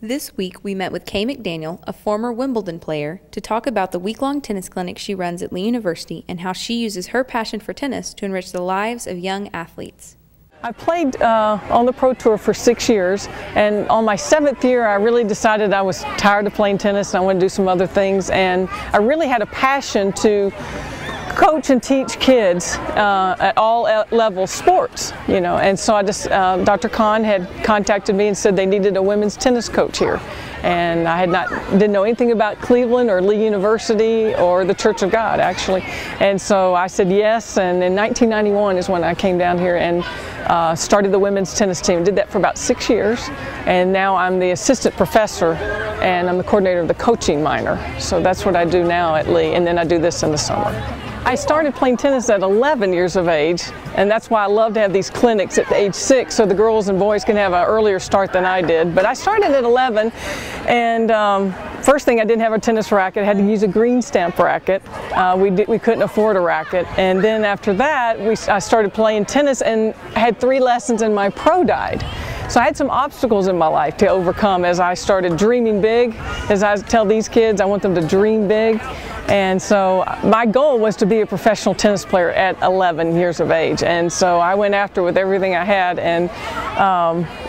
This week, we met with Kay McDaniel, a former Wimbledon player, to talk about the week-long tennis clinic she runs at Lee University and how she uses her passion for tennis to enrich the lives of young athletes. I played on the Pro Tour for 6 years, and on my 7th year I really decided I was tired of playing tennis and I wanted to do some other things, and I really had a passion to coach and teach kids at all level sports, you know, and so I just, Dr. Kahn had contacted me and said they needed a women's tennis coach here. And I didn't know anything about Cleveland or Lee University or the Church of God, actually. And so I said yes, and in 1991 is when I came down here and started the women's tennis team. Did that for about 6 years, and now I'm the assistant professor and I'm the coordinator of the coaching minor. So that's what I do now at Lee, and then I do this in the summer. I started playing tennis at 11 years of age, and that's why I love to have these clinics at age 6 so the girls and boys can have an earlier start than I did. But I started at 11, and first thing, I didn't have a tennis racket. I had to use a green stamp racket. We couldn't afford a racket. And then after that, I started playing tennis and had 3 lessons and my pro died. So I had some obstacles in my life to overcome as I started dreaming big. As I tell these kids, I want them to dream big. And so my goal was to be a professional tennis player at 11 years of age. And so I went after with everything I had, and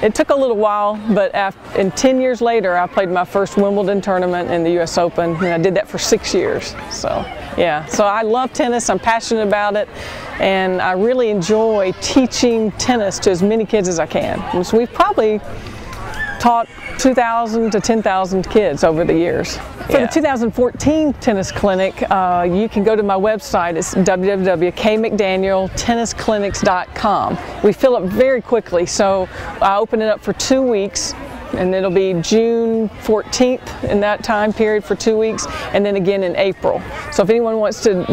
it took a little while, but in 10 years later I played my first Wimbledon tournament and the US Open, and I did that for 6 years. So yeah, so I love tennis, I'm passionate about it, and I really enjoy teaching tennis to as many kids as I can. So we've probably taught 2,000 to 10,000 kids over the years. For the 2014 tennis clinic, you can go to my website. It's www.kmcdanieltennisclinics.com. We fill up very quickly, so I open it up for 2 weeks, and it'll be June 14th in that time period for 2 weeks, and then again in April. So if anyone wants to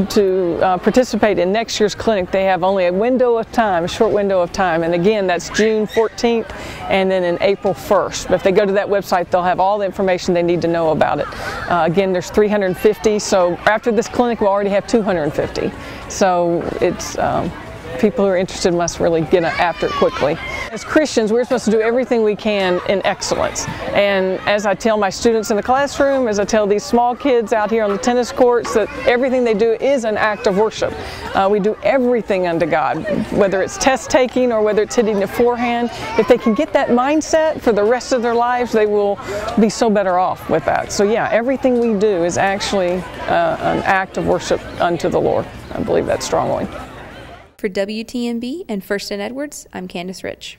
participate in next year's clinic, they have only a window of time, a short window of time, and again that's June 14th and then in April 1st. But if they go to that website, they'll have all the information they need to know about it. Again, there's 350, so after this clinic we'll already have 250. So it's people who are interested must really get after it quickly. As Christians, we're supposed to do everything we can in excellence. And as I tell my students in the classroom, as I tell these small kids out here on the tennis courts, that everything they do is an act of worship. We do everything unto God, whether it's test taking or whether it's hitting the forehand. If they can get that mindset for the rest of their lives, they will be so better off with that. So yeah, everything we do is actually an act of worship unto the Lord. I believe that strongly. For WTNB and First and Edwards, I'm Candace Rich.